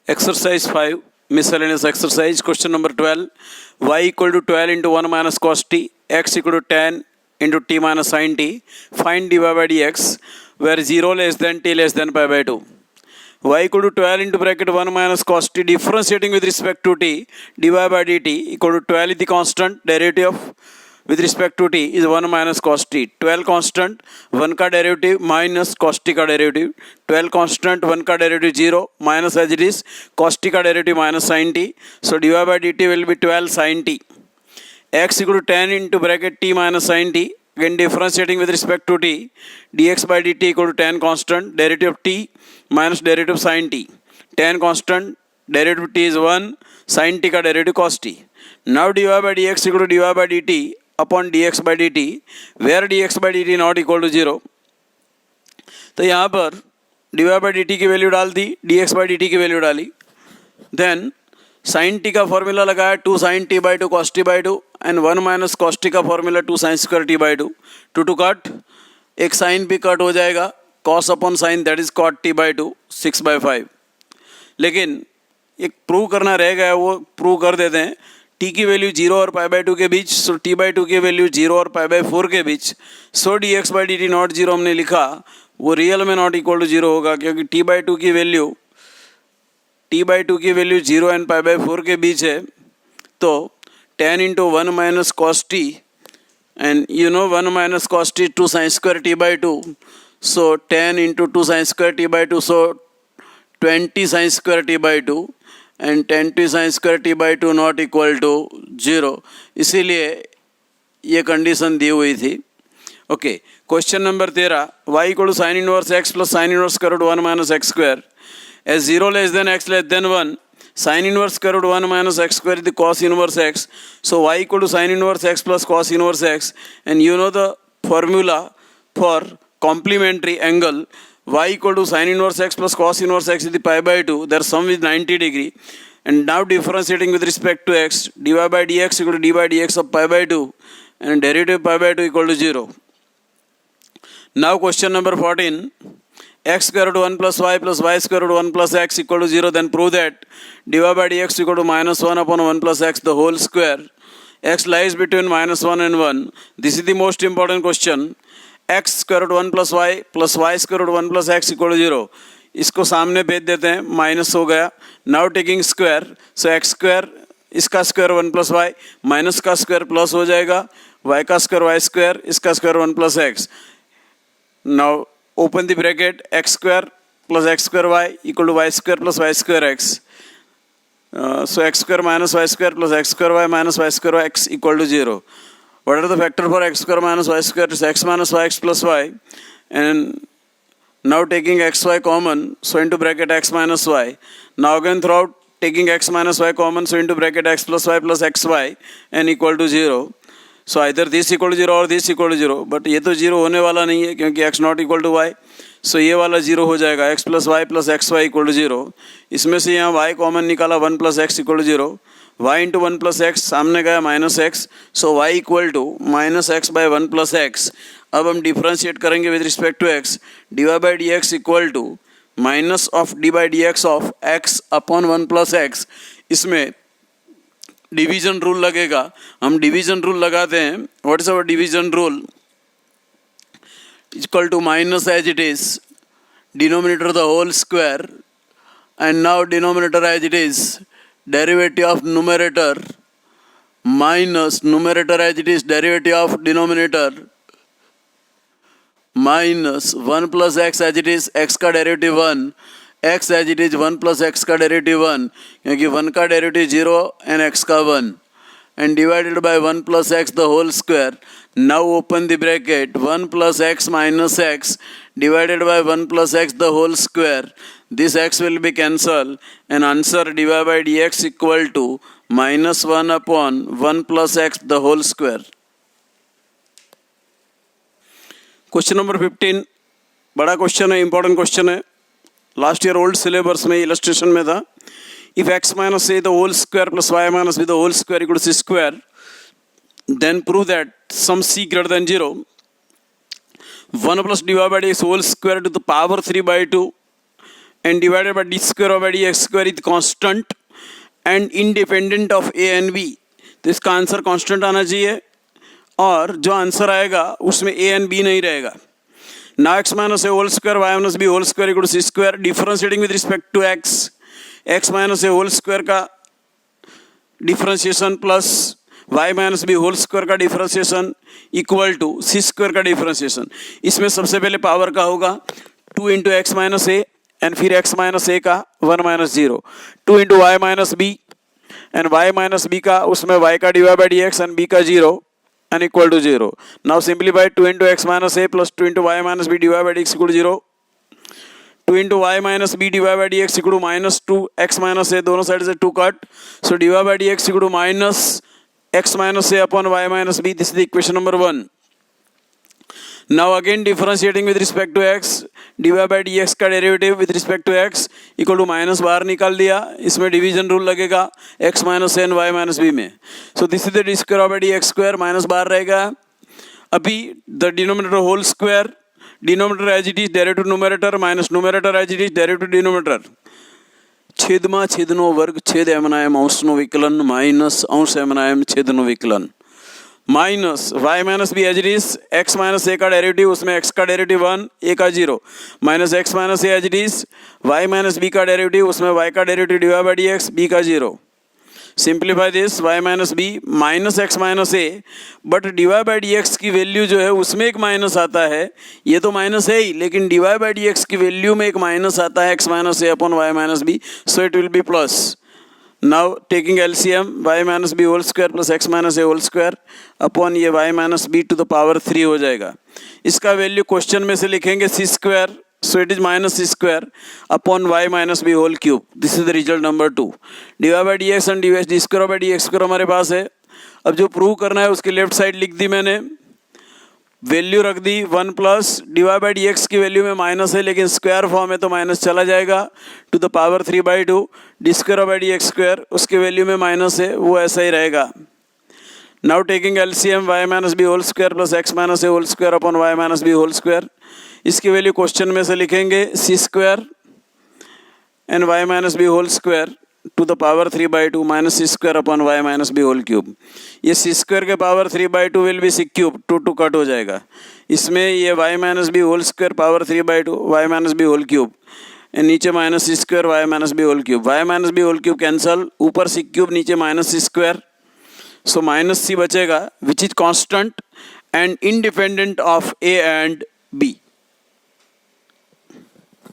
Exercise 5, miscellaneous exercise, question number 12. Y equal to 12 into 1 minus cos t, x equal to 10 into t minus sin t. Find dy by dx, where 0 less than t less than pi by 2. Y equal to 12 into bracket 1 minus cos t, differentiating with respect to t, dy by dt equal to 12 is the constant, derivative of with respect to t is 1 minus cos t. 12 constant, 1 का derivative minus cos t का derivative. 12 constant, 1 का derivative 0 minus as it is cos t का derivative minus sin t. So dy by dt will be 12 sin t. X equal to 10 into bracket t minus sin t. Again differentiating with respect to t, dx by dt equal to 10 constant, derivative of t minus derivative of sin t. 10 constant, derivative of t is 1, sin t का derivative cos t. Now dy by dx equal to dy by dt upon dx by dt, where dx by dt not equal to 0. तो यहाँ पर dy by dt की value डाल दी, dx by dt की value डाली. Then sin t का formula लगाया 2 sin t by 2 cos t by 2 and 1 minus cos t का formula 2 sin square t by 2. 2 cut, एक sin भी कट हो जाएगा, cos upon sin that is cot t by 2, 6/5. लेकिन एक प्रूव करना रह गया, वो प्रूव कर देते हैं. t की वैल्यू 0 और पाई बाई 2 के बीच, सो t बाई 2 की वैल्यू 0 और पाई बाई 4 के बीच. सो dx बाई dt नॉट 0 हमने लिखा, वो रियल में नॉट इक्वल टू 0 होगा, क्योंकि t बाई 2 की वैल्यू 0 एंड पाई बाई 4 के बीच है. तो 10 into 1 minus cos t, and you know 1 minus cos t 2 sine square t by 2. So 10 into 2 sine square t by 2, so 20 sine square t by 2 and 10 t sine square t by 2 not equal to 0. इसीलिए ये condition दी हुई थी. Okay, question number 13. y equal to sine inverse x plus sine inverse square root 1 minus x square. As 0 less than x less than 1, sin inverse square root 1 minus x square is the cos inverse x. So y equal to sin inverse x plus cos inverse x, and you know the formula for complementary angle. Y equal to sin inverse x plus cos inverse x is the pi by 2. Their sum is 90 degree. And now differentiating with respect to x, dy by dx equal to d by dx of pi by 2, and derivative pi by 2 equal to 0. Now question number 14. X square root 1 plus y square root 1 plus x equal to 0, then prove that dy by dx equal to minus 1 upon 1 plus x the whole square. X lies between minus 1 and 1. This is the most important question. X square root 1 plus y square root 1 plus x equal to 0. इसको सामने भेज देते हैं, minus हो गया. Now taking square, सो x square, इसका square 1 plus Y, minus का square plus हो जाएगा, y का स्क्वायर वाई स्क्वायर, इसका square 1 plus x. Now open the bracket, x square plus x square y equal to y square plus y square x. So x square minus y square plus x square y minus y square x equal to 0. What are the factor for x square minus y square? Is x minus y x plus y. And now taking xy common, so into bracket x minus y. Now again throughout taking x minus y common, so into bracket x plus y plus xy and equal to 0. So either this equal to 0 और this equal to 0, but ये तो 0 होने वाला नहीं है क्योंकि x not equal to y. So ये वाला 0 हो जाएगा, x plus y plus x y equal to 0. इसमें से यहाँ y कॉमन निकाला, 1 plus x equal to 0. y into 1 plus x, सामने गया minus x, so y equal to minus x by 1 plus x. अब हम डिफ्रेंशिएट करेंगे with respect to x. D y by d x equal to minus of d by d x of x upon 1 plus x. इसमें division rule लगेगा, हम division rule लगाते हैं. What is our division rule? Equal to minus as it is, denominator the whole square, and now denominator as it is, derivative of numerator minus numerator as it is, derivative of denominator minus 1 plus x as it is, x का derivative 1, x as it is 1 plus x का derivative 1, क्योंकि 1 का derivative 0 and x का 1, and divided by 1 plus x the whole square. Now open the bracket, 1 plus x minus x divided by 1 plus x the whole square. This x will be cancel and answer dy by dx equal to minus 1 upon 1 plus x the whole square. Question number 15 बड़ा question है, important question है. Last year old syllabus में illustration में था. If x minus a the whole square plus y minus b the whole square equal to c square, then prove that some c greater than 0. 1 plus dy by dx whole square to the power 3/2 and divided by d square over dx square is constant and independent of a and b. तो इसका answer constant आना चाहिए और जो answer आएगा उसमें a and b नहीं रहेगा. Now x minus a whole square y minus b whole square equal to c square. Differentiating with respect to x minus a whole square का differentiation plus y minus b whole square का differentiation equal to c square का differentiation. इसमें सबसे पहले power का होगा 2 into x minus a and फिर x minus a का 1 minus 0, 2 into y minus b and y minus b का उसमें y का divide by d x and b का 0 and equal to 0. Now simplify 2 into x minus a plus 2 into y minus b divided by dx equal to 0. 2 into y minus b divided by dx equal to minus 2 x minus a, दोनों side से 2 cut, so divided by dx equal to minus x minus a upon y minus b. This is the equation number 1. Now again differentiating with respect to x, divided by dx का derivative with respect to x equal to minus बाहर निकाल दिया, इसमें division rule लगेगा x minus a and y minus b में. So this is the d square over dx square, minus बाहर रहेगा. अभी the denominator whole square, denominator as it is derivative numerator minus numerator as it is derivative denominator. છેદમાં છેદનો વર્ગ છેદ એમનાએમ અંશનો વિકલન minus અંશ એમનાએમ છેદનો વિકલન minus y minus b as it is x minus a का डेरिवेटिव, उसमें x का डेरिवेटिव 1 a का 0 minus x minus a as it is y minus b का डेरिवेटिव, उसमें y का derivative divide by d x b का 0. Simplify this y minus b minus x minus a, but divide by d x की value जो है उसमें एक minus आता है, ये तो माइनस है ही लेकिन डिवाइड बाई डी एक्स की वैल्यू में एक माइनस आता है x minus a upon y minus b, so it will be plus. Now taking LCM y minus b whole square plus x minus a whole square upon ये y minus b to the power 3 हो जाएगा. इसका value question में से लिखेंगे c square, so it is minus c square upon y minus b whole cube. This is the result number 2. divided by dx and d square by dx square हमारे पास है. अब जो प्रूव करना है उसकी लेफ्ट साइड लिख दी मैंने, value रख दी 1 plus divide by d x की वैल्यू में माइनस है लेकिन स्क्वायर फॉर्म है तो माइनस चला जाएगा to the power 3/2 d square by d x square, उसके वैल्यू में माइनस है वो ऐसा ही रहेगा. Now taking LCM y minus b whole square plus x minus a whole square upon y minus b whole square. इसकी value question में से लिखेंगे c square and y minus b whole square to the power 3/2 minus c square upon y minus b whole cube. ये c square के power 3/2 will be c cube, 2 cut हो जाएगा. इसमें ये y minus b whole square power 3/2 y minus b whole cube, नीचे minus c square y minus b whole cube. Y minus b whole cube cancel, ऊपर c cube नीचे minus c square, सो minus c बचेगा which is constant and independent of a and B.